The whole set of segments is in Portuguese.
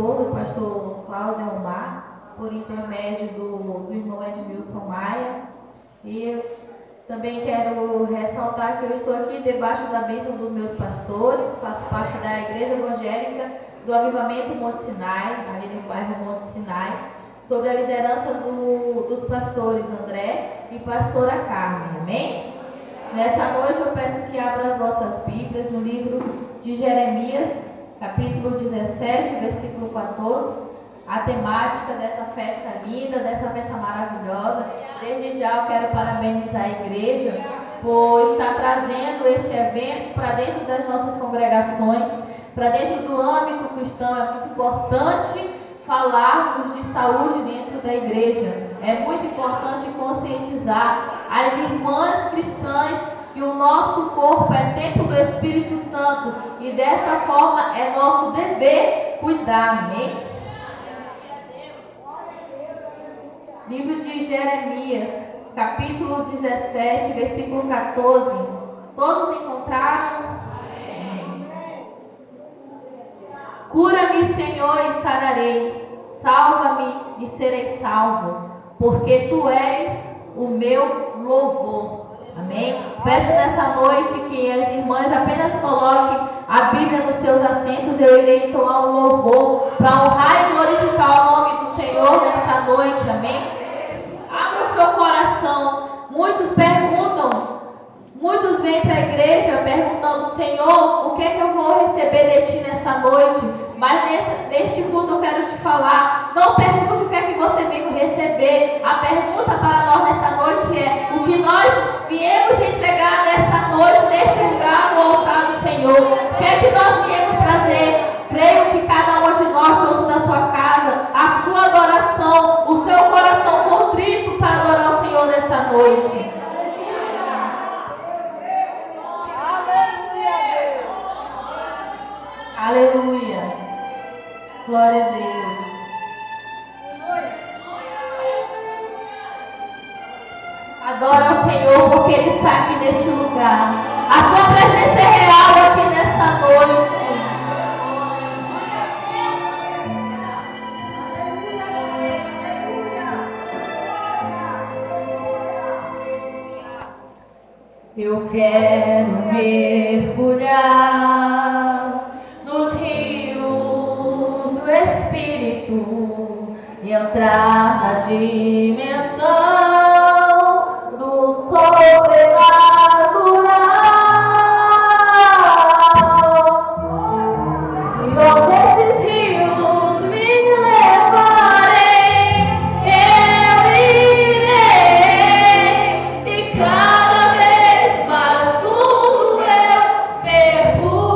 esposo, o pastor Cláudio Elmar, por intermédio do irmão Edmilson Maia. E também quero ressaltar que eu estou aqui debaixo da bênção dos meus pastores, faço parte da Igreja Evangélica do Avivamento Monte Sinai, ali no bairro Monte Sinai, sob a liderança dos pastores André e pastora Carmen, amém? Nessa noite eu peço que abra as vossas Bíblias no livro de Jeremias, capítulo 17, versículo 14, a temática dessa festa linda, dessa festa maravilhosa. Desde já eu quero parabenizar a igreja por estar trazendo este evento para dentro das nossas congregações, para dentro do âmbito cristão. É muito importante falarmos de saúde dentro da igreja. É muito importante conscientizar as irmãs cristãs que o nosso corpo é templo do Espírito Santo e dessa forma é nosso dever cuidar, amém? Livro de Jeremias, capítulo 17, versículo 14. Todos encontraram? Cura-me, Senhor, e sararei. Salva-me e serei salvo, porque Tu és o meu louvor. Amém? Peço nessa noite que as irmãs apenas coloquem a Bíblia nos seus assentos. Eu irei entoar um louvor para honrar e glorificar o nome do Senhor nessa noite. Amém? Abra o seu coração. Muitos perguntam, muitos vêm para a igreja perguntando: Senhor, o que é que eu vou receber de Ti nessa noite? Mas neste culto eu quero te falar, não pergunte o que é que você veio receber. A pergunta para nós nessa noite é: o que nós viemos entregar nessa noite, neste lugar, no altar do Senhor? O que é que nós viemos trazer? Creio que cada um de nós trouxe da sua casa a sua adoração, o seu coração contrito para adorar o Senhor nesta noite. Aleluia. Glória a Deus. Adora ao Senhor porque Ele está aqui neste lugar. A sua presença é real aqui nessa noite. Eu quero mergulhar nos rios do Espírito e entrar na dimensão do sobrenatural. E onde esses rios me levarem, eu irei, e cada vez mais fundo eu mergulharei.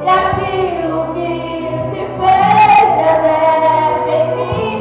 E aquilo que se fez eleva em mim.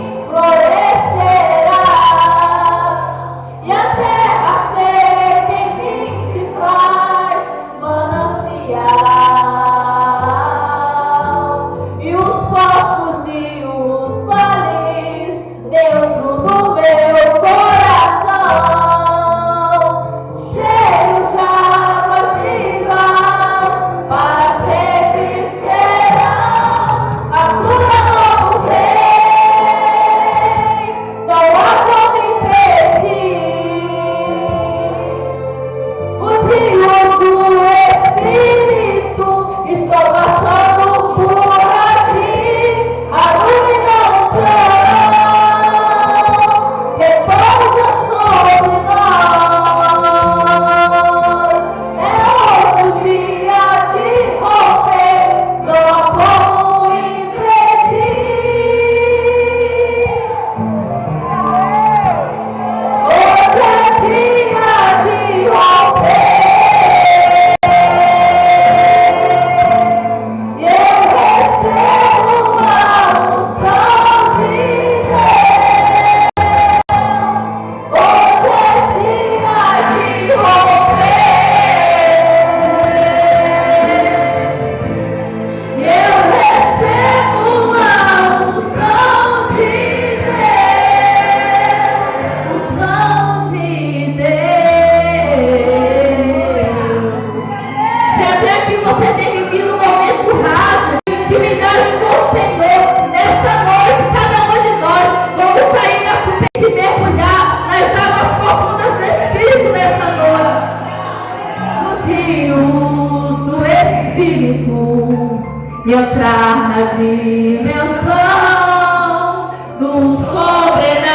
e entrar na dimensão do sobrenatural.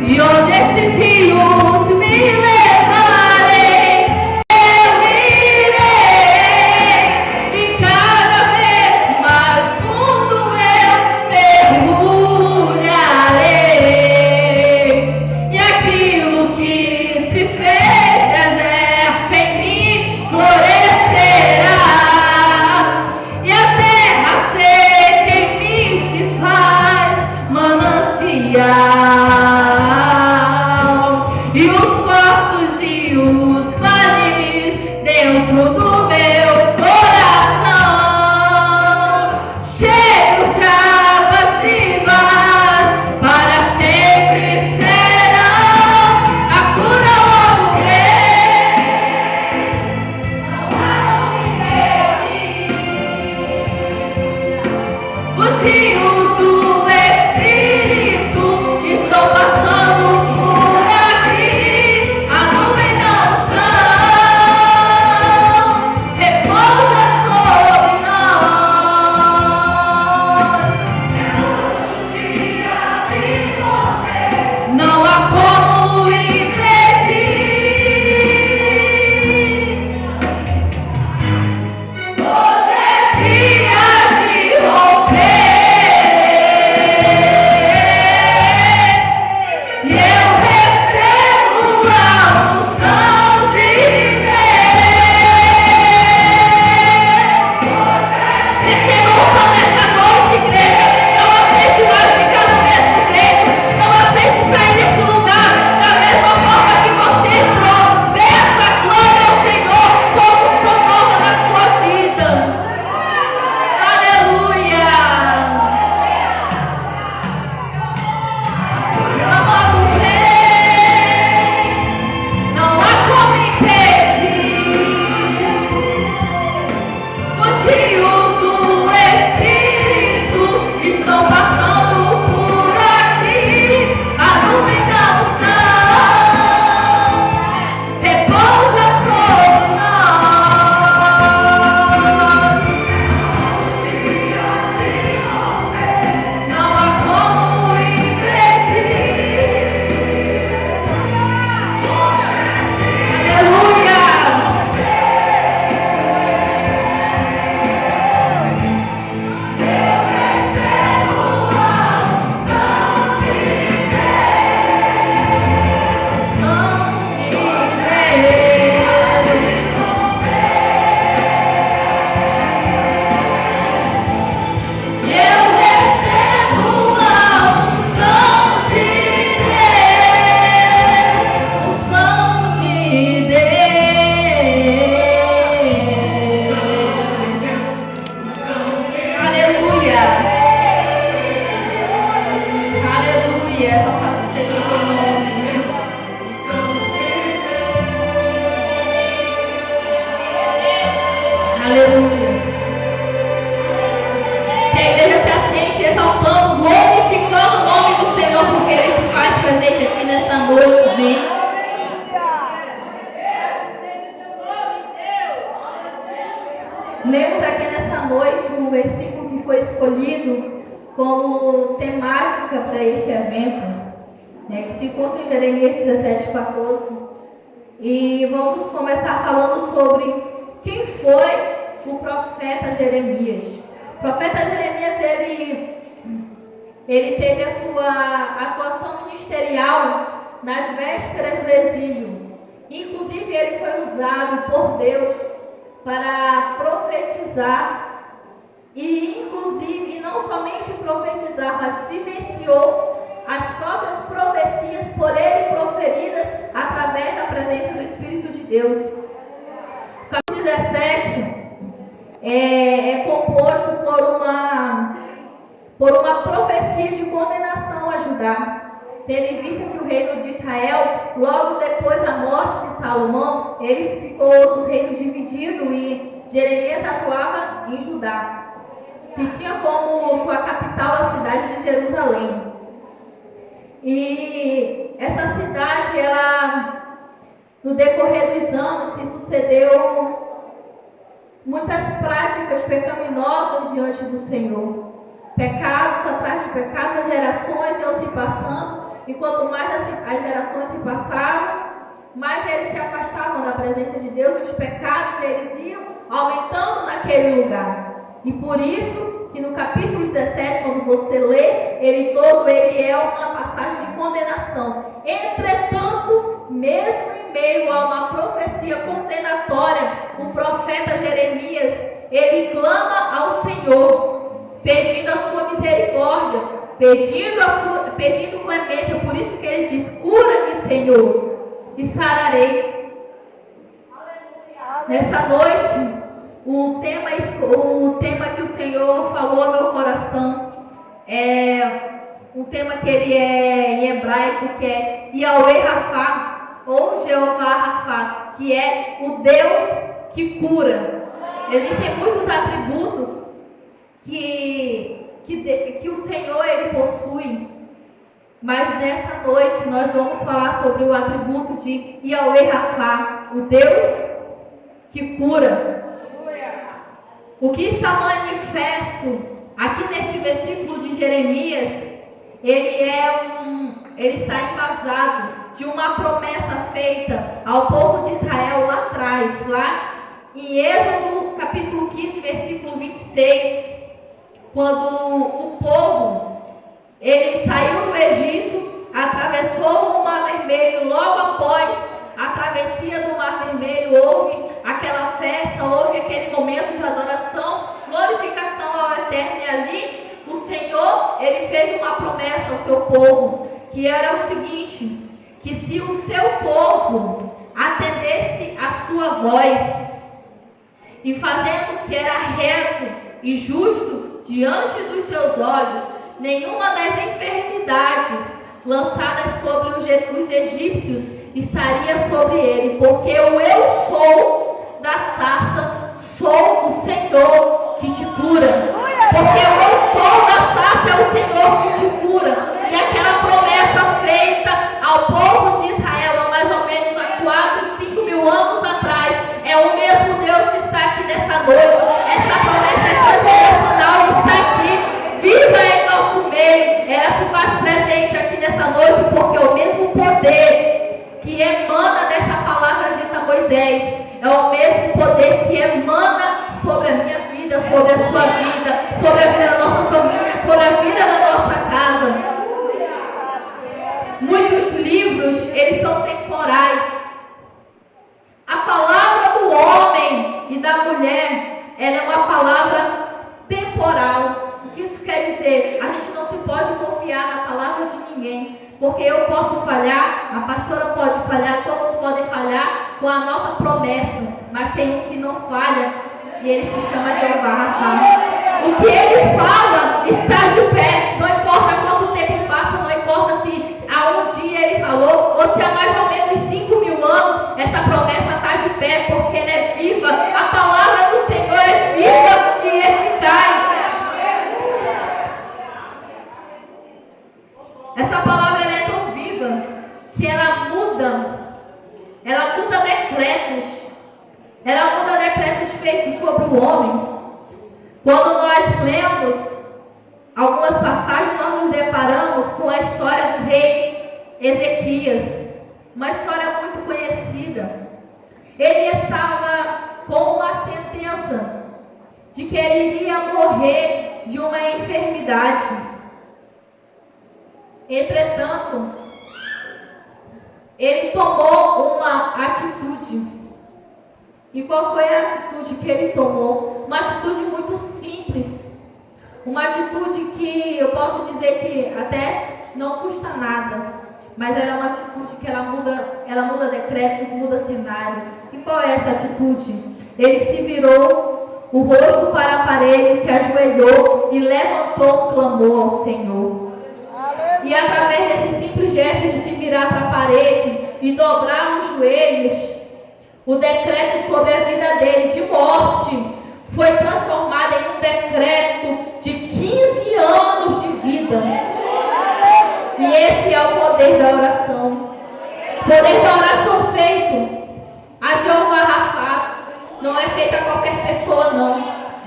E onde esses rios me levarem, eu irei, e cada vez mais fundo eu mergulharei. E aquilo que se fez deserto em mim florescerá, e a terra seca em mim se faz manancial, e os poços e os vales dentro do meu coração, cheios de águas vivas, para sempre serão. A cura logo vem, os rios do Espírito estão passando por aqui, a nuvem da unção repousa sobre nós. Não há como impedir. Hoje é dia de romper, e eu recebo a unção de Deus. Receba a unção nessa noite, igreja. Não aceite mais ficar do mesmo jeito. Não aceite sair desse lugar da mesma forma que você entrou. Peça, glória ao Senhor, construção nova na sua vida. Aleluia. Logo vem, não há como impedir. Os rios do Espírito estão passando por aqui, a nuvem da unção repousa sobre nós. Não há como impedir. Aleluia. Eu recebo a unção de Deus, unção de Deus. Aleluia. Aleluia. Exaltado seja o teu nome. Aleluia. Que a igreja se assente exaltando, glorificando o nome do Senhor, porque Ele se faz presente aqui nessa noite, amém? Lemos aqui nessa noite um versículo que foi escolhido como temática para este evento, né, que se encontra em Jeremias 17:14. E vamos começar falando sobre quem foi o profeta Jeremias. O profeta Jeremias, ele teve a sua atuação ministerial nas vésperas do exílio. Inclusive, ele foi usado por Deus para profetizar e não somente profetizar, mas vivenciou as próprias profecias por ele proferidas através da presença do Espírito de Deus. O capítulo 17 é composto por uma profecia de condenação a Judá, tendo em vista que o reino de Israel, logo depois da morte de Salomão, ele ficou nos reinos dividido e Jeremias atuava em Judá, que tinha como sua capital a cidade de Jerusalém. E essa cidade, no decorrer dos anos se sucedeu muitas práticas pecaminosas diante do Senhor. Pecados atrás de pecados, as gerações iam se passando, e quanto mais as gerações se passavam, mais eles se afastavam da presença de Deus, e os pecados eles iam aumentando naquele lugar. E por isso que no capítulo 17, quando você lê ele todo, ele é uma passagem de condenação. Entretanto, mesmo em meio a uma profecia condenatória, o profeta Jeremias, ele clama ao Senhor, pedindo a sua misericórdia, pedindo clemência. Por isso que ele diz: cura-me, Senhor, e sararei. Nessa noite, o tema que o Senhor falou ao meu coração é um tema que ele é em hebraico, que é Yahweh Rafa, ou Jeová Rafa, que é o Deus que cura. Existem muitos atributos que o Senhor ele possui, mas nessa noite nós vamos falar sobre o atributo de Yahweh Rafa, o Deus que cura. O que está manifesto aqui neste versículo de Jeremias, ele está embasado de uma promessa feita ao povo de Israel lá atrás, lá em Êxodo capítulo 15, versículo 26, quando o povo ele saiu do Egito, atravessou o Mar Vermelho, logo após a travessia do Mar Vermelho, houve aquela festa, houve aquele momento de adoração, glorificação ao Eterno, e ali o Senhor, ele fez uma promessa ao seu povo, que era o seguinte: que se o seu povo atendesse a sua voz, e fazendo o que era reto e justo diante dos seus olhos, nenhuma das enfermidades lançadas sobre os egípcios estaria sobre ele, porque o eu sou da sarça, sou o Senhor que te cura. Porque o eu sou da sarça é o Senhor que te cura. E aquela promessa feita ao povo de Israel há mais ou menos há 4, 5 mil anos atrás, é o mesmo Deus que está aqui nessa noite. Essa promessa transgeracional está aqui, viva em nosso meio. Ela se faz presente aqui nessa noite, porque o mesmo poder que emana dessa palavra dita a Moisés é o mesmo poder que emana sobre a minha vida, sobre a sua vida, sobre a vida da nossa família, sobre a vida da nossa casa. Muitos livros, eles são temporais. A palavra do homem e da mulher, ela é uma palavra temporal. O que isso quer dizer? A gente não se pode confiar na palavra de ninguém, porque eu posso falhar, a pastora pode falhar, todos podem falhar com a nossa promessa, mas tem um que não falha, e ele se chama Jeová Rafa. O que ele fala está de pé, não importa quanto tempo passa, não importa se há um dia ele falou, ou se há mais ou menos 5 mil anos, essa promessa está de pé, porque ela é viva. A palavra do Senhor é viva e eficaz. Essa palavra ela é tão viva que ela muda decretos. Ela muda decretos feitos sobre o homem. Quando nós lemos algumas passagens, nós nos deparamos com a história do rei Ezequias, uma história muito conhecida. Ele estava com uma sentença de que ele iria morrer de uma enfermidade. Entretanto, ele tomou uma atitude. E qual foi a atitude que ele tomou? Uma atitude muito simples. Uma atitude que eu posso dizer que até não custa nada. Mas ela é uma atitude que ela muda decretos, muda cenário. E qual é essa atitude? Ele se virou o rosto para a parede, se ajoelhou e levantou um clamor ao Senhor. E através desse simples gesto de se virar para a parede e dobrar os joelhos, o decreto sobre a vida dele de morte foi transformado em um decreto de 15 anos de vida. E esse é o poder da oração. O poder da oração feito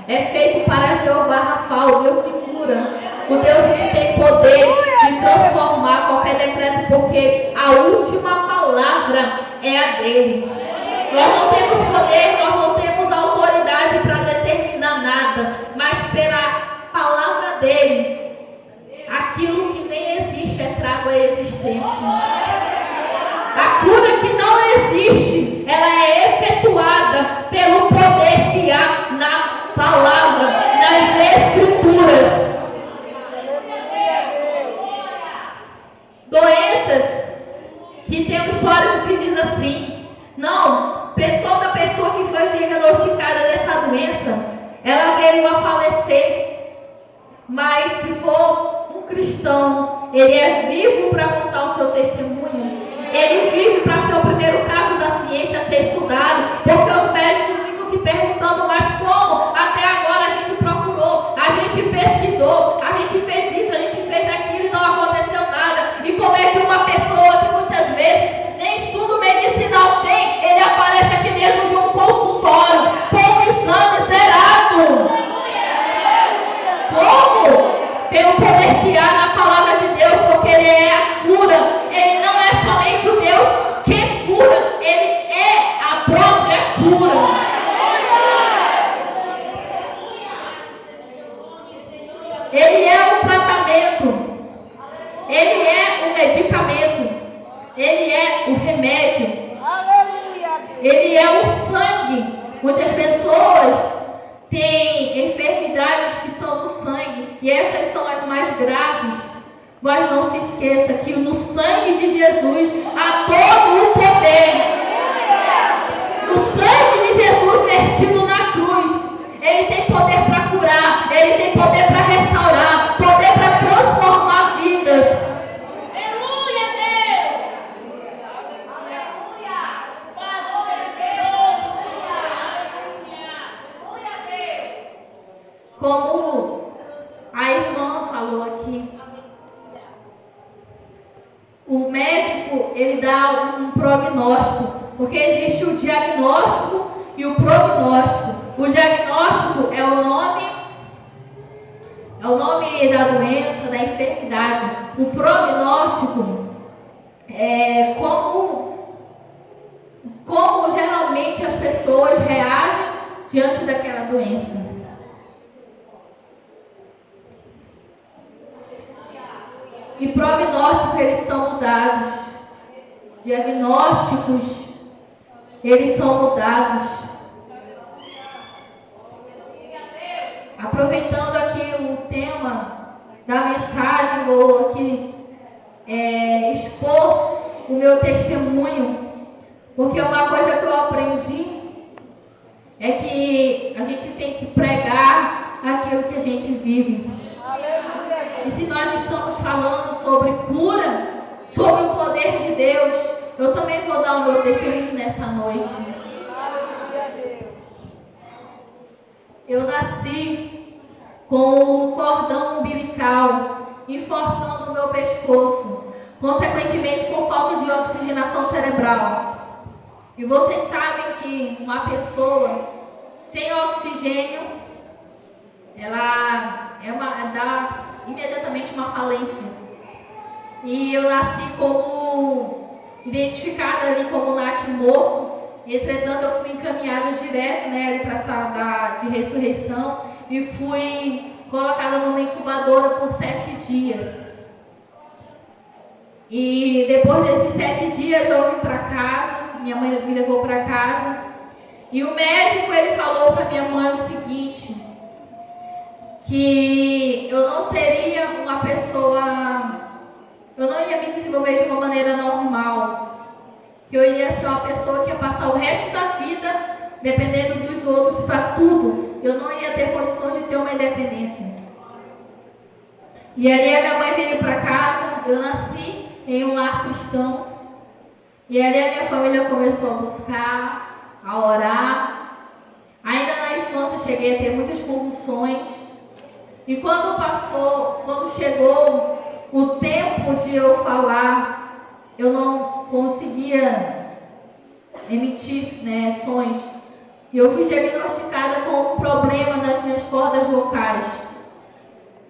é feito para Jeová Rafa, o Deus que cura, o Deus que tem poder de transformar qualquer decreto, porque a última palavra é a dele. Nós não temos poder, nós não temos autoridade para determinar nada, mas pela palavra dele, aquilo que nem existe é trago à existência. A cura que não existe, ela é efetuada pelo poder que há na palavra, nas escrituras. Doenças que tem um histórico que diz assim: não, toda pessoa que foi diagnosticada dessa doença, ela veio a falecer. Mas se for um cristão, ele é vivo para contar o seu testemunho. Ele vive para ser o primeiro caso da ciência a ser estudado, porque os médicos ficam se perguntando: mas como? Até agora a gente procurou, a gente pesquisou, a gente fez isso, a gente fez aquilo e não aconteceu nada. E como é que uma pessoa que muitas vezes nem estudo medicinal tem, ele aparece aqui mesmo de um consultório com um exame zerado? Como? Pelo poder que há na palavra de Deus, porque ele é a cura. Ele não é somente o Deus que cura, ele é a própria cura. Ele é o tratamento, ele é o medicamento, ele é o remédio, ele é o sangue. Muitas pessoas têm enfermidades que são no sangue, e essas são as mais graves. Mas não se esqueça que no sangue de Jesus há todo o poder. No sangue de Jesus vertido na cruz, ele tem poder para curar, ele tem poder para restaurar, poder para transformar vidas. Aleluia, Deus! Aleluia! Aleluia, Deus! Como a irmã falou aqui, o médico, ele dá um prognóstico, porque existe o diagnóstico e o prognóstico. O diagnóstico é o nome da doença, da enfermidade. O prognóstico é como geralmente as pessoas reagem diante daquela doença. E prognósticos, eles são mudados. Diagnósticos, eles são mudados. Aproveitando aqui o tema da mensagem, vou aqui expor o meu testemunho, porque uma coisa que eu aprendi é que a gente tem que pregar aquilo que a gente vive. E se nós estamos falando sobre cura, sobre o poder de Deus, eu também vou dar o meu testemunho nessa noite. Eu nasci com um cordão umbilical enforcando o meu pescoço, consequentemente por falta de oxigenação cerebral. E vocês sabem que uma pessoa sem oxigênio, ela dá imediatamente uma falência. E eu nasci identificada ali como Nath morto. Entretanto, eu fui encaminhada direto, ali para a sala de ressurreição e fui colocada numa incubadora por 7 dias. E depois desses 7 dias eu vim para casa, minha mãe me levou para casa, e o médico ele falou para minha mãe o seguinte: que eu não seria uma pessoa, eu não ia me desenvolver de uma maneira normal, que eu iria ser uma pessoa que ia passar o resto da vida dependendo dos outros para tudo. Eu não ia ter condições de ter uma independência. E ali a minha mãe veio para casa, eu nasci em um lar cristão, e ali a minha família começou a buscar, a orar. Ainda na infância cheguei a ter muitas convulsões. E quando chegou o tempo de eu falar, eu não conseguia emitir sons. E eu fui diagnosticada com um problema nas minhas cordas vocais.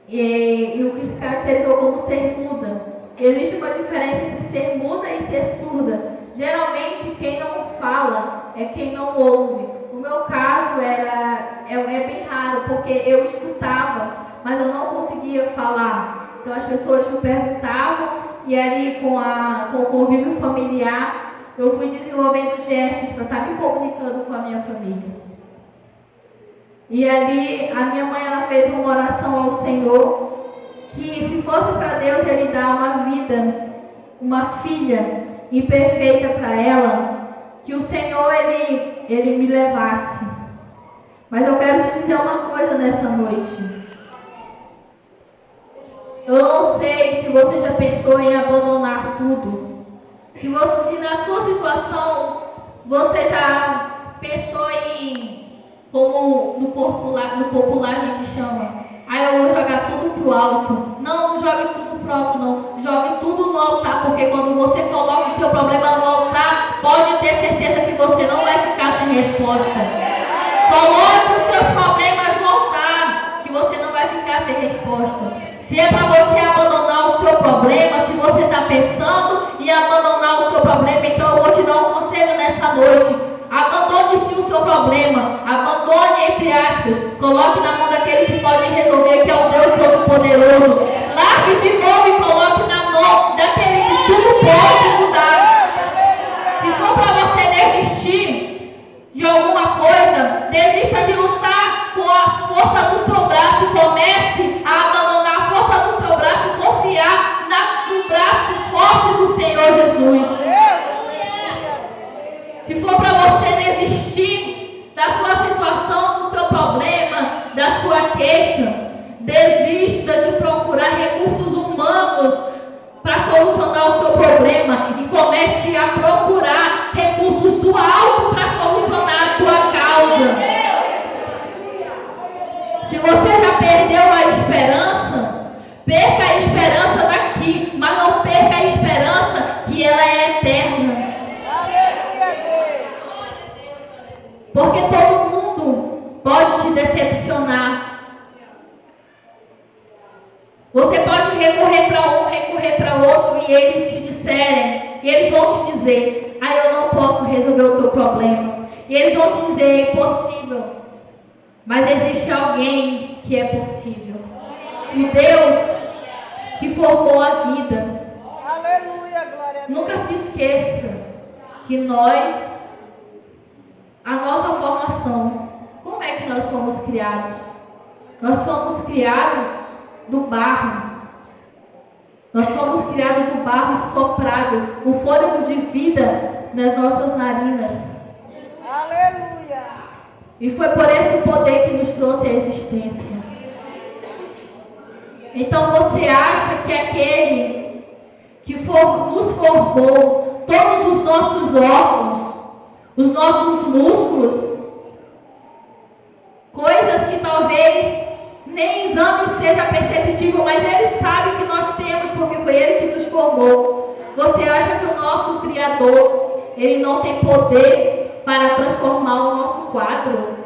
E o que se caracterizou como ser muda. Existe uma diferença entre ser muda e ser surda. Geralmente, quem não fala é quem não ouve. No meu caso, é bem raro, porque eu escutava, mas eu não conseguia falar. Então, as pessoas me perguntavam, e ali com o convívio familiar, eu fui desenvolvendo gestos para estar me comunicando com a minha família. E ali, a minha mãe, ela fez uma oração ao Senhor, que se fosse para Deus Ele dar uma vida, uma filha imperfeita para ela, que o Senhor, Ele me levasse. Mas eu quero te dizer uma coisa nessa noite. Eu não sei se você já pensou em abandonar tudo. Se na sua situação, você já pensou em, como no popular a gente chama, eu vou jogar tudo pro alto. Não jogue tudo pro alto, não. Jogue tudo no altar, porque quando você coloca o seu problema no altar, pode ter certeza que você não vai ficar sem resposta. Coloque os seus problemas no altar, que você não vai ficar sem resposta. Se é para você abandonar o seu problema, se você está pensando em abandonar o seu problema, então eu vou te dar um conselho nessa noite. Abandone-se o seu problema, abandone entre aspas, coloque na mão daquele que pode resolver, que é o Deus Todo-Poderoso. Largue de mão e coloque na mão daquele que tudo pode mudar. Se for para você desistir de alguma coisa, desista de lutar com a força do seu braço e comece a abandonar a força do seu braço e confiar no braço forte do Senhor Jesus. Se for para você desistir da sua situação, do seu problema, da sua queixa, desista de procurar recursos humanos para solucionar o seu problema e comece a procurar recursos do alto para solucionar a tua causa. Se você já perdeu a esperança, perca a esperança daqui, mas não perca a esperança que ela é eterna. Porque todo mundo pode te decepcionar. Você pode recorrer para um, recorrer para outro, e eles te disserem, e eles vão te dizer, eu não posso resolver o teu problema. E eles vão te dizer, é impossível. Mas existe alguém que é possível. O Deus que formou a vida. Aleluia, glória a Deus. Nunca se esqueça que a nossa formação, como é que nós fomos criados? Nós fomos criados do barro. Nós fomos criados do barro e soprado o fôlego de vida nas nossas narinas. Aleluia. E foi por esse poder que nos trouxe a existência. Então você acha que aquele que nos formou todos os nossos órgãos, os nossos músculos, coisas que talvez nem exame seja perceptível, mas Ele sabe que nós temos, porque foi Ele que nos formou. Você acha que o nosso Criador, Ele não tem poder para transformar o nosso quadro?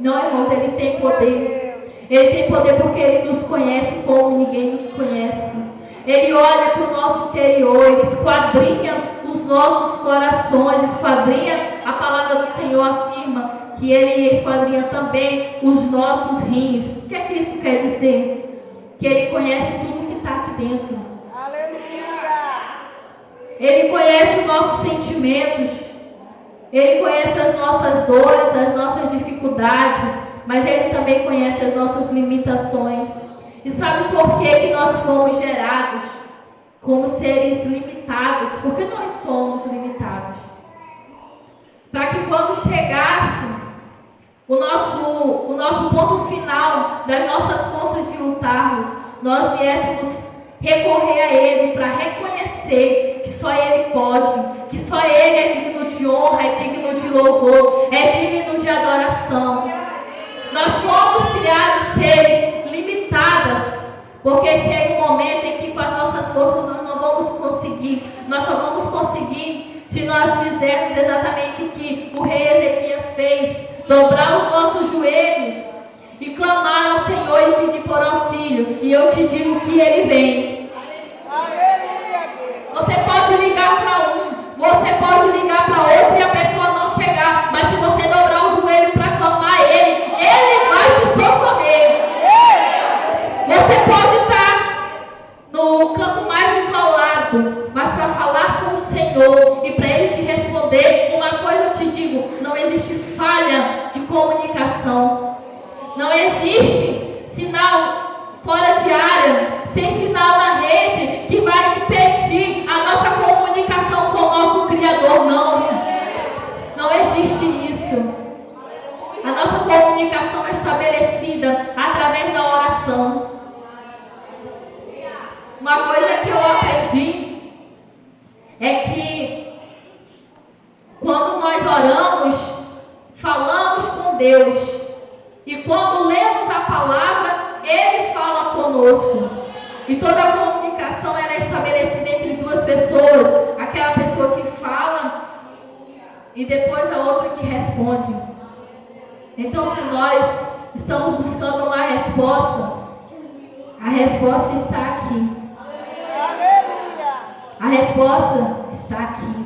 Não, irmãos, Ele tem poder. Ele tem poder porque Ele nos conhece como ninguém nos conhece. Ele olha para o nosso interior, Ele esquadrinha os nossos corações, esquadrinha, a palavra do Senhor afirma que Ele esquadrinha também os nossos rins. O que é que isso quer dizer? Que Ele conhece tudo que está aqui dentro. Aleluia. Ele conhece os nossos sentimentos. Ele conhece as nossas dores, as nossas dificuldades, mas Ele também conhece as nossas limitações. E sabe por que nós fomos gerados como seres limitados? Porque nós somos limitados. Para que quando chegasse o nosso ponto final das nossas forças de lutarmos, nós viéssemos recorrer a Ele para reconhecer que só Ele pode, que só Ele é digno de honra, é digno de louvor, é digno de adoração. Nós fomos criados seres limitadas, porque chega um momento em que com as nossas forças nós não vamos conseguir, nós só vamos conseguir se nós fizermos exatamente o que o rei Ezequias fez. dobrar os nossos joelhos e clamar ao Senhor e pedir por auxílio. E eu te digo que Ele vem. Você pode ligar para um, você pode ligar para outro e a pessoa não chegar, mas se você dobrar o joelho para clamar a Ele, Ele vai te socorrer. Você pode estar no canto mais isolado, mas para falar com o Senhor e para Ele te responder, uma coisa eu te digo, não existe falha de comunicação. Não existe sinal fora de área, sem sinal na rede, que vai impedir a nossa comunicação com o nosso Criador, não. Não existe isso. A nossa comunicação é estabelecida através da oração. Uma coisa que eu aprendi é que quando nós oramos, falamos com Deus. E quando lemos a palavra, Ele fala conosco. E toda a comunicação ela é estabelecida entre duas pessoas. Aquela pessoa que fala e depois a outra que responde. Então, se nós estamos buscando uma resposta, a resposta está aqui. A resposta está aqui.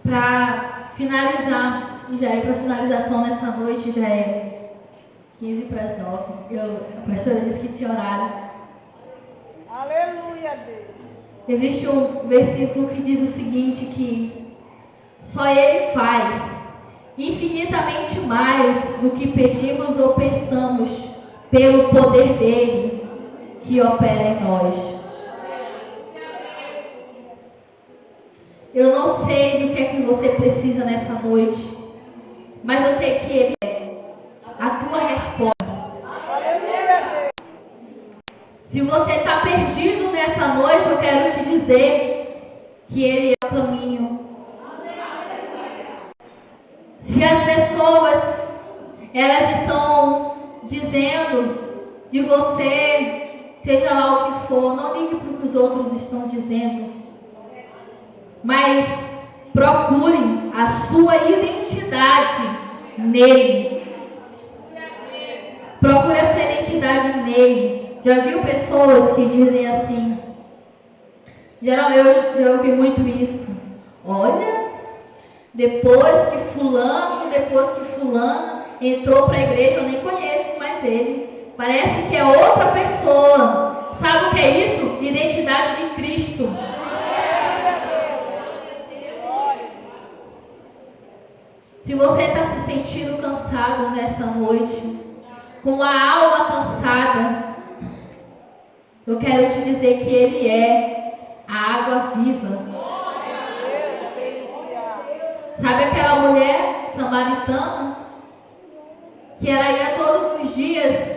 Para finalizar, e já é para finalização nessa noite, já é 15 para as 9. A pastora disse que tinha horário. Aleluia, Deus. Existe um versículo que diz o seguinte, que só Ele faz infinitamente mais do que pedimos ou pensamos, pelo poder dele que opera em nós. Eu não sei do que é que você precisa nessa noite, mas eu sei que Ele é a tua resposta. Se você está perdido nessa noite, eu quero te dizer que Ele é o caminho. Se as pessoas elas estão dizendo de você, seja lá o que for, não ligue para o que os outros estão dizendo. Mas procure a sua identidade nele. Procure a sua identidade nele. Já viu pessoas que dizem assim? Eu já ouvi muito isso. Olha, depois que fulano entrou para a igreja, eu nem conheço mais ele. Parece que é outra pessoa. Sabe o que é isso? Identidade de Cristo. Se você está se sentindo cansado nessa noite, com a alma cansada, eu quero te dizer que Ele é a água viva. Sabe aquela mulher samaritana que ela ia todos os dias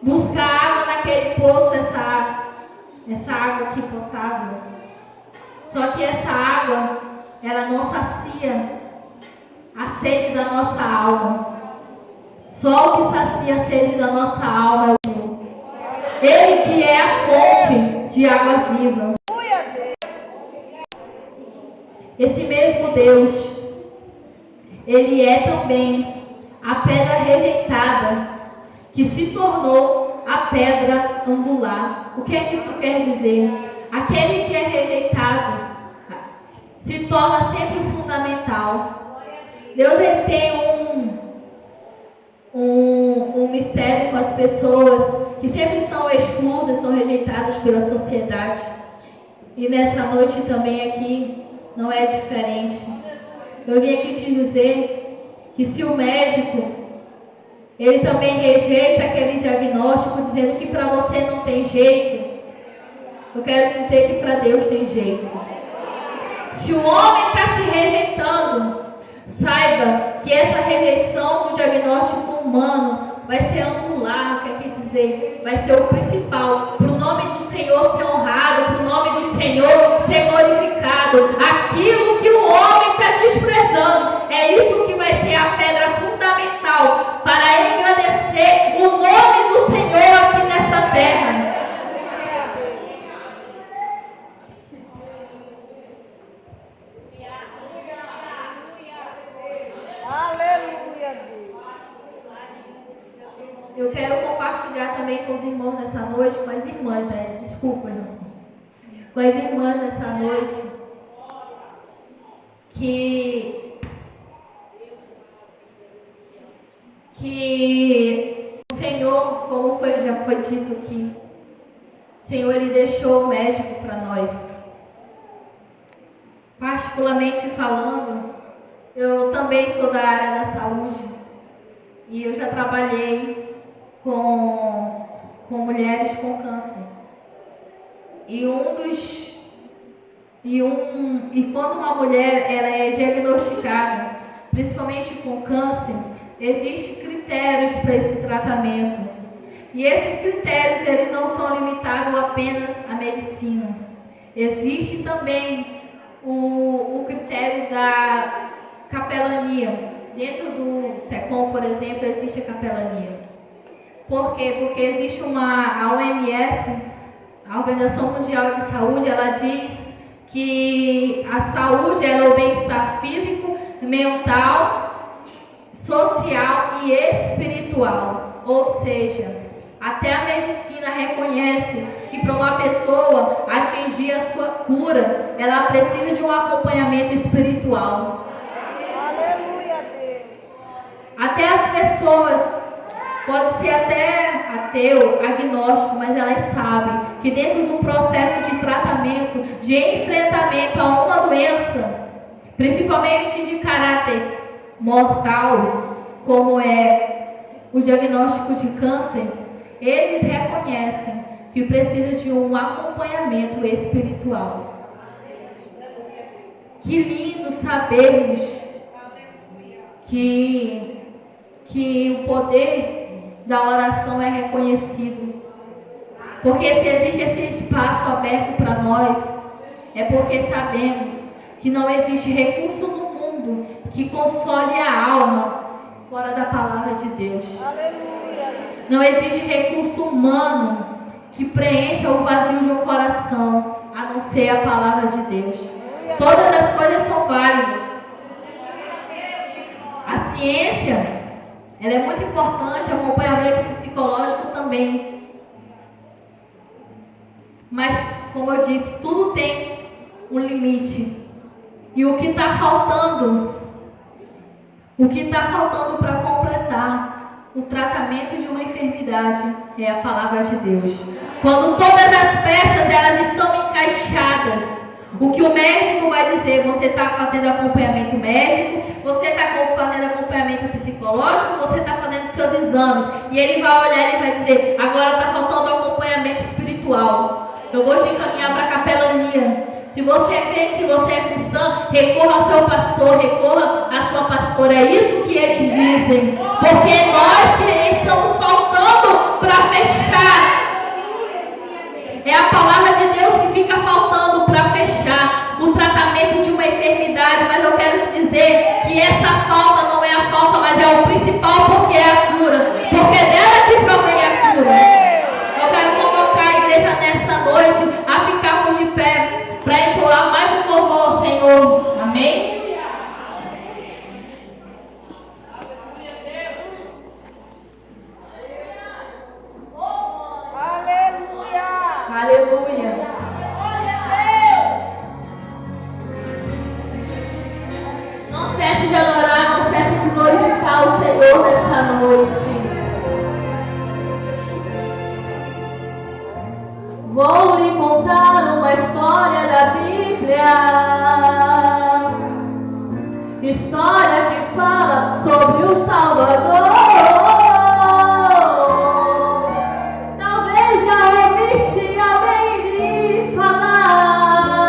buscar água naquele poço, essa água aqui potável. Só que essa água, ela não sacia a sede da nossa alma. Só o que sacia a sede da nossa alma é o Senhor. Ele que é a fonte de água viva. Esse mesmo Deus, Ele é também a pedra rejeitada, que se tornou a pedra angular. O que é que isso quer dizer? Aquele que é rejeitado se torna sempre fundamental. Deus ele tem um mistério com as pessoas que sempre são exclusas, são rejeitadas pela sociedade. E nessa noite também aqui não é diferente. Eu vim aqui te dizer que se o médico ele também rejeita aquele diagnóstico dizendo que para você não tem jeito, eu quero dizer que para Deus tem jeito. Se o homem está te rejeitando, saiba que essa rejeição do diagnóstico humano vai ser angular, quer dizer, vai ser o principal, para o nome do Senhor ser honrado, para o nome do Senhor ser glorificado. Aquilo que o homem está desprezando, é isso que vai ser a pedra fundamental para engrandecer o nome do Senhor aqui nessa terra. quero compartilhar também com os irmãos nessa noite, com as irmãs, né? Desculpa, irmão. Com as irmãs nessa noite, que o Senhor, como já foi dito aqui, o Senhor, Ele deixou o médico para nós. Particularmente falando, eu também sou da área da saúde e eu já trabalhei com mulheres com câncer. E quando uma mulher ela é diagnosticada, principalmente com câncer, existem critérios para esse tratamento. E esses critérios eles não são limitados apenas à medicina. Existe também o critério da capelania. Dentro do SECOM, por exemplo, existe a capelania. Por quê? Porque existe a OMS, a Organização Mundial de Saúde, ela diz que a saúde é o bem-estar físico, mental, social e espiritual. Ou seja, até a medicina reconhece que para uma pessoa atingir a sua cura, ela precisa de um acompanhamento espiritual. Aleluia, Deus. Até as pessoas, pode ser até ateu, agnóstico, mas elas sabem que dentro de um processo de tratamento, de enfrentamento a uma doença, principalmente de caráter mortal, como é o diagnóstico de câncer, eles reconhecem que precisa de um acompanhamento espiritual. Que lindo sabermos que o poder da oração é reconhecido. Porque se existe esse espaço aberto para nós, é porque sabemos que não existe recurso no mundo que console a alma fora da palavra de Deus. Aleluia. Não existe recurso humano que preencha o vazio de um coração, a não ser a palavra de Deus. Todas as coisas são válidas. A ciência, ela é muito importante, acompanhamento psicológico também. Mas, como eu disse, tudo tem um limite. E o que está faltando para completar o tratamento de uma enfermidade é a palavra de Deus. Quando todas as peças elas estão encaixadas, o que o médico vai dizer, você está fazendo acompanhamento médico, você está fazendo acompanhamento psicológico, você está fazendo seus exames, e ele vai olhar e vai dizer, agora está faltando acompanhamento espiritual. Eu vou te encaminhar para a capelania. Se você é crente, se você é cristã, recorra ao seu pastor, recorra à sua pastora. É isso que eles dizem. Porque nós que estamos faltando para fechar. É a palavra de Deus que fica faltando para fechar o tratamento de uma enfermidade. Mas eu quero te dizer que essa falta não é a falta, mas é o principal, porque é a cura. Porque dela que provém a cura. Eu quero convocar a igreja nessa noite a ficarmos de pé para entoar mais um louvor ao Senhor. Amém? Aleluia. Aleluia. Não cesse de adorar, não cesse de glorificar o Senhor nessa noite. Vou lhe contar uma história da Bíblia, história que fala sobre o Salvador. Talvez já ouviste alguém lhe falar,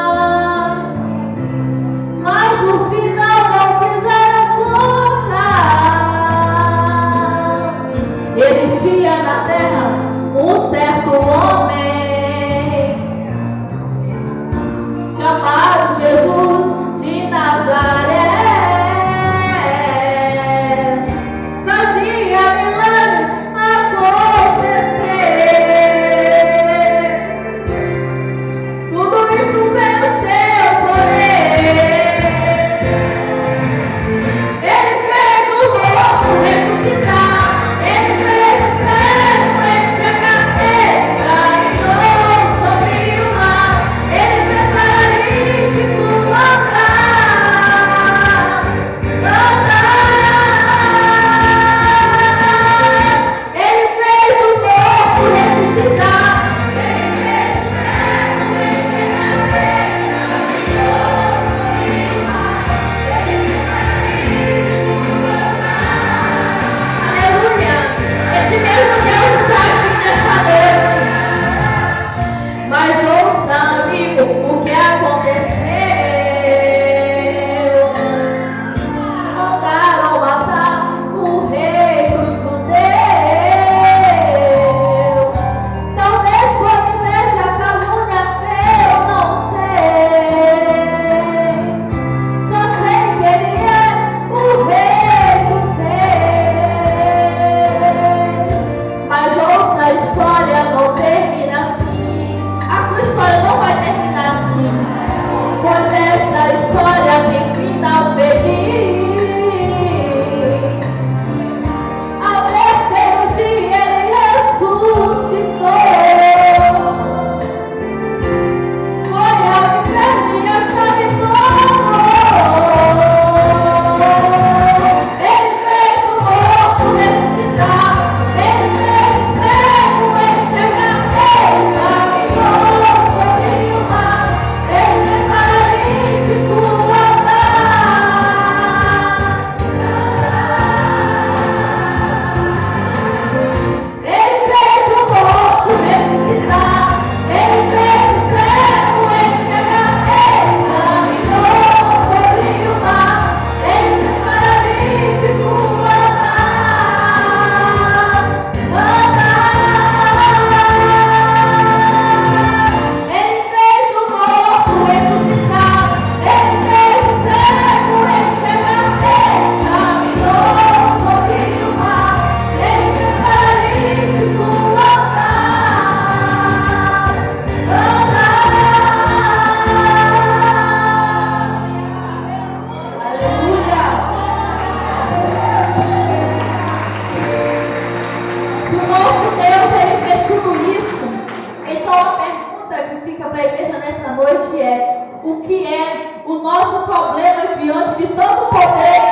mas no final não quiseram contar. Existia na terra um certo homem chamado Jesus de Nazaré. Fazia nessa noite é: o que é o nosso problema diante de todo o poder